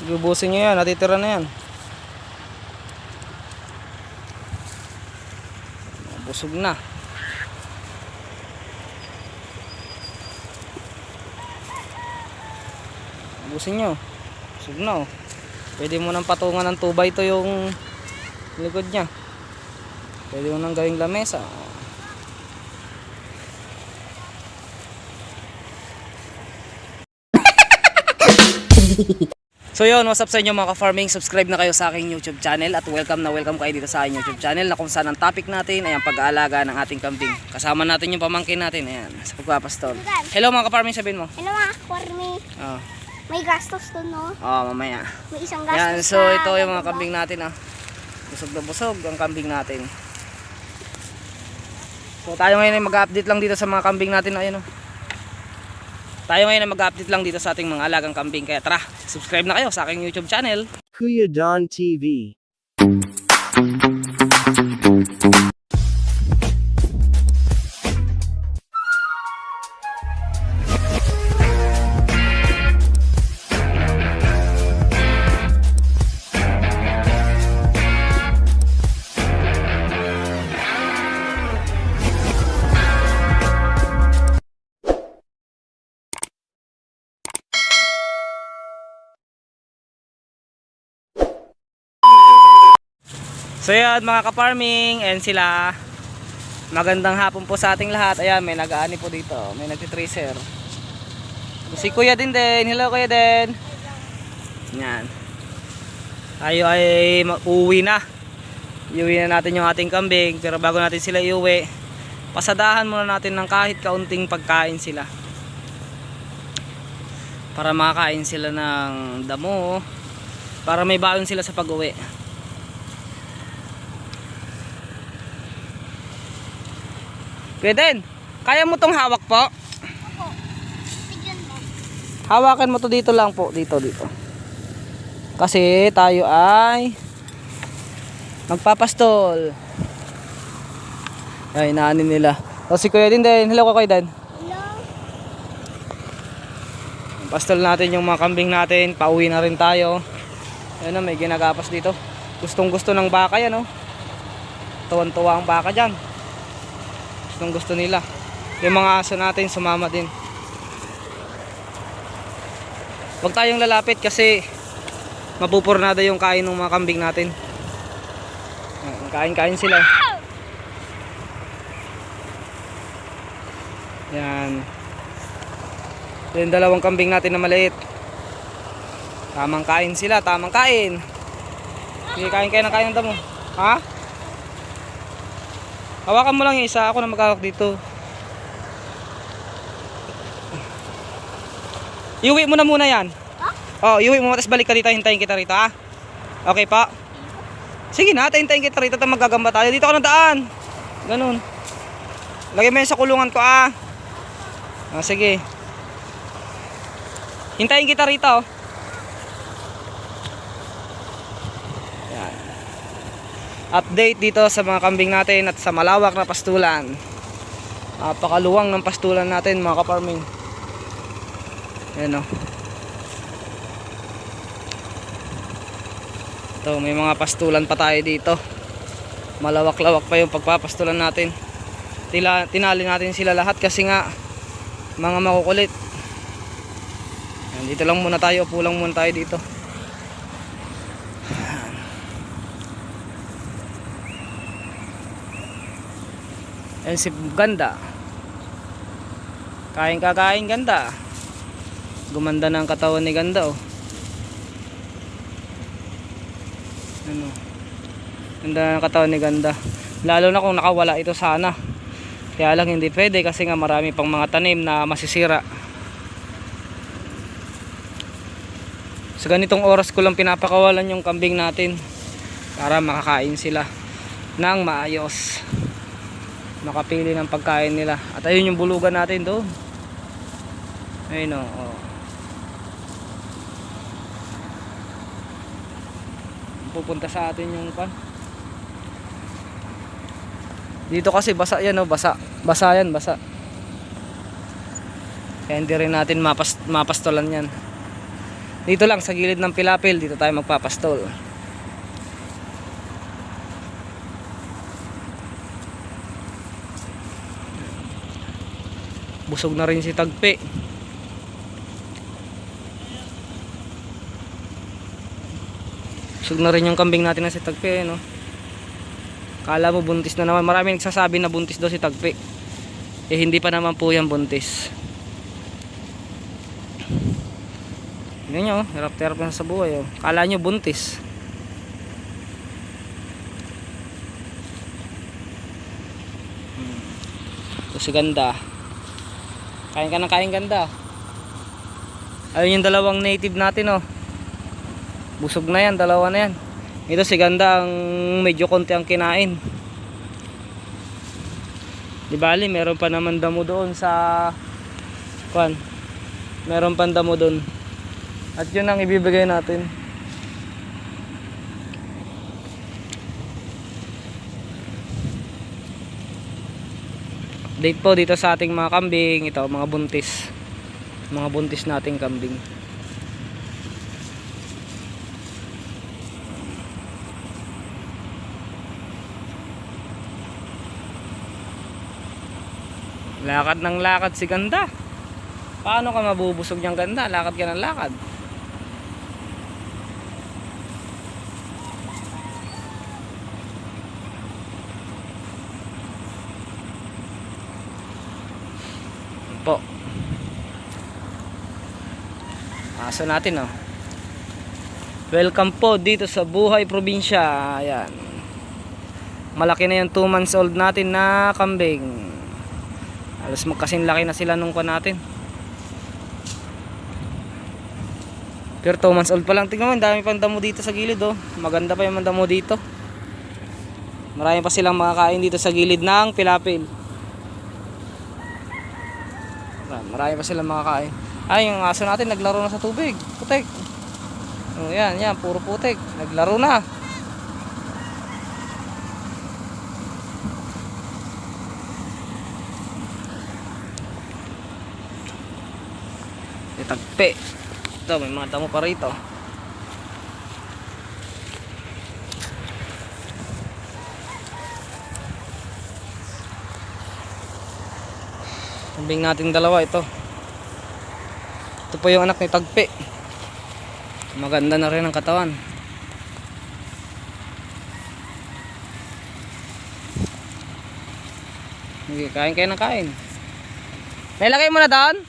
Ubusin nyo yan, natitira na yan. Busog na. Ubusin nyo. Busog na oh. Pwede mo nang patungan ng 2x2 yung likod nya. Pwede mo nang gawing lamesa. So yun, what's up sa inyo mga ka-farming? Subscribe na kayo sa aking YouTube channel at welcome na welcome kayo dito sa aking YouTube channel na kung saan ang topic natin ay ang pag-aalaga ng ating kambing. Kasama natin yung pamangkin natin, ayan, sa pagpapastol. Hello mga ka-farming, sabihin mo. Hello mga ka-farming. Oh. May gastos doon, no? Mamaya. May isang gastos. Yan, so ito yung mga kambing natin ah. Busog na busog ang kambing natin. So tayo ngayon ay mag-update lang dito sa mga kambing natin, ayun oh. Tayo ngayon ay mag-update lang dito sa ating mga alagang kambing. Kaya tara, subscribe na kayo sa aking YouTube channel. Kuya Don TV. So yan mga ka-farming, and sila. Magandang hapon po sa ating lahat. Ayan, may nag-aani po dito. May nagtitracer. Si Kuya din. Hello Kuya din. Yan. Tayo ay uuwi na. Iuwi na natin yung ating kambing. Pero bago natin sila iuwi, pasadahan muna natin ng kahit kaunting pagkain sila. Para makakain sila ng damo. Para may baon sila sa pag-uwi. Pwede. Kaya mo tong hawak po? Opo. Bigyan mo. Hawakan mo to dito lang po. Dito. Kasi tayo ay magpapastol. Ay, naanin nila. O si Kuya din. Hello Kuya din. Hello. Pastol natin yung mga kambing natin. Pauwi na rin tayo. Ayun na, may ginagapas dito. Gustong gusto ng baka yan, oh. Tuwan-tuwa ang baka dyan. Gusto nila. Yung mga aso natin sumama din. Huwag tayong lalapit kasi mapupurnada yung kain ng mga kambing natin. Kain sila. Yan. Yung dalawang kambing natin na maliit. Tamang kain sila, tamang kain. Sige, kain kayo ng kain ng damo. Ha? Hawakan mo lang yung isa, ako na maghawak dito. Iuwi mo na muna yan. Oh, iuwi mo, tapos balik ka dito, hintayin kita rito, ha? Okay pa? Sige na, hintayin kita rito, tapos magagamba tayo. Dito ka ng daan. Ganun. Lagay mo yan sa kulungan ko, ah. Sige. Hintayin kita rito. Update dito sa mga kambing natin at sa malawak na pastulan. Napakaluwang ng pastulan natin mga ka-farming. Ayan o. Ito, may mga pastulan pa tayo dito. Malawak-lawak pa yung pagpapastulan natin. Tinali natin sila lahat kasi nga mga makukulit. Ayan, dito lang muna tayo, upo lang muna tayo dito. Ayan si Ganda. Kain Ganda. Gumanda na ang katawan ni Ganda, oh. Ano? Ganda na ang katawan ni Ganda. Lalo na kung nakawala ito sana. Kaya lang hindi pwede kasi nga marami pang mga tanim na masisira. Sa ganitong oras ko lang pinapakawalan yung kambing natin para makakain sila ng maayos. Makapili ng pagkain nila. At ayun yung bulugan natin doon. Ayun o. Pupunta sa atin yung pan. Dito kasi basa yan o. Basa yan. Kaya hindi rin natin mapastolan yan. Dito lang sa gilid ng Pilapil, dito tayo magpapastol. Busog na rin si Tagpi. Busog na rin yung kambing natin na si Tagpi, no? Kala mo buntis na naman. Maraming nagsasabi na buntis daw si Tagpi. Eh hindi pa naman po yan buntis. Tingnan nyo, hirap-hirap na sa buhay. Oh. Kala nyo buntis. Ito si Ganda. Kain ka ng kain, Ganda. Ayun yung dalawang native natin, oh. Busog na yan, dalawa na yan. Ito si Ganda ang medyo konti ang kinain. Di bali, meron pa naman damo doon sa kuan. Meron pa damo doon. At yun ang ibibigay natin. Update po dito sa ating mga kambing. Ito, mga buntis. Mga buntis nating kambing. Lakad ng lakad si Ganda. Paano ka mabubusog niyang Ganda? Lakad ka ng lakad. Po. Aso natin, oh. Welcome po dito sa Buhay Probinsya. Ayan. Malaki na yung 2 months old natin na kambing. Alas magkasing laki na sila nung pa natin. Pero 2 months old pa lang. Tingnan mo, dami pang damo dito sa gilid, oh. Maganda pa yung damo dito. Marami pa silang makakain dito sa gilid ng Pilapil. Marami pa silang makakain. Ay, yung aso natin naglaro na sa tubig. Putik. Oh, yan, puro putik. Naglaro na. Tagpi. Ito, may mga damo pa rito. Kambing natin dalawa ito. Ito po yung anak ni Tagpi. Maganda na rin ang katawan. Okay, kain kayo ng kain. Nailagay mo na doon?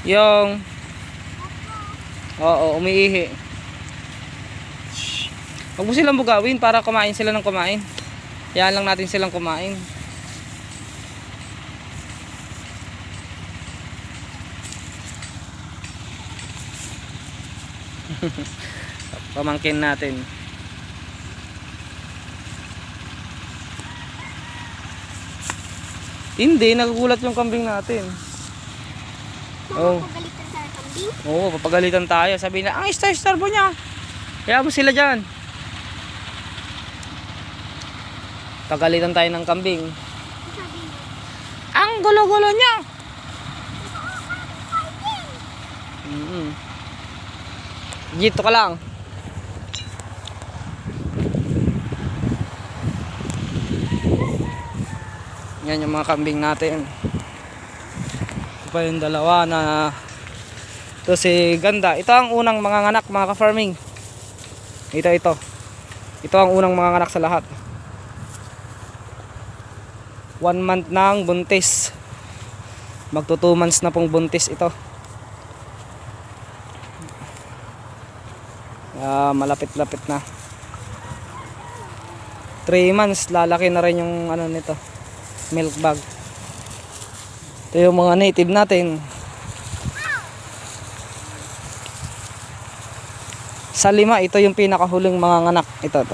Yung oo, umiihi. Huwag mo silang bugawin para kumain sila ng kumain. Hayaan lang natin silang kumain. Pamangkin natin. Hindi, nagugulat yung kambing natin. Oh. Papagalitan sa kambing. Oo, papagalitan tayo. Sabi na, ang istar-star po niya. Kaya mo sila dyan. Pagalitan tayo ng kambing. Sabi niya, Ang gulo-gulo niya. Dito ka lang. Yan yung mga kambing natin. Ito pa yung dalawa na ito si Ganda. Ito ang unang mga anak, mga ka-farming. Ito. Ito ang unang mga anak sa lahat. 1 month nang buntis. Magto 2 months na pong buntis ito. Malapit-lapit na. 3 months lalaki na rin yung ano nito, milk bag. Ito yung mga native natin. Sa 5, ito yung pinakahuling mga anak. Ito.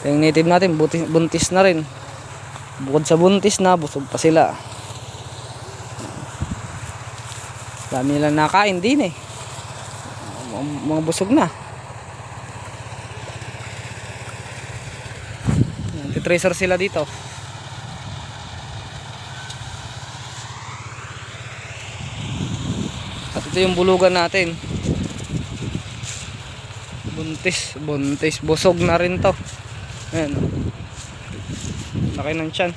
Ito yung native natin, buntis na rin. Bukod sa buntis na, busog pa sila. Dami nila nakain din eh. Mga busog na. Tracer sila dito. At ito yung bulugan natin. Buntis, busog na rin to. Ayan. Laki ng tiyan.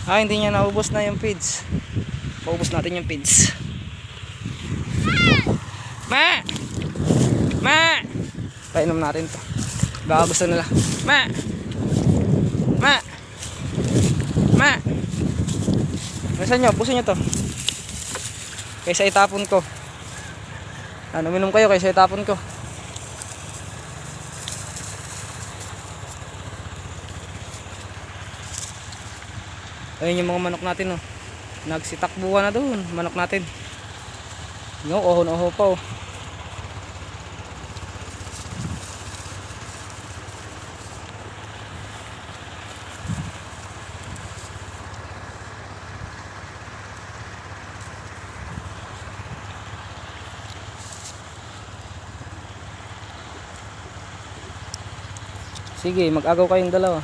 Hindi niya naubos na yung feeds. Paubos natin yung feeds. Ma! Ma! Painom natin to. Baka gusto nila. Ma! Ma! Ma! Nasaan nyo? Puso nyo to. Kaysa itapon ko. Uminom kayo kaysa itapon ko. Ayun yung mga manok natin, oh. Nagsitakbuhan na doon. Manok natin. Yung ohon-oho pa, oh. Sige, mag-agaw kayong dalawa.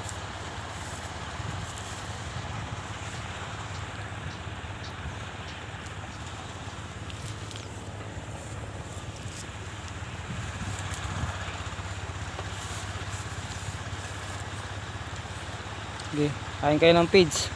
Sige, kain kayo ng feeds.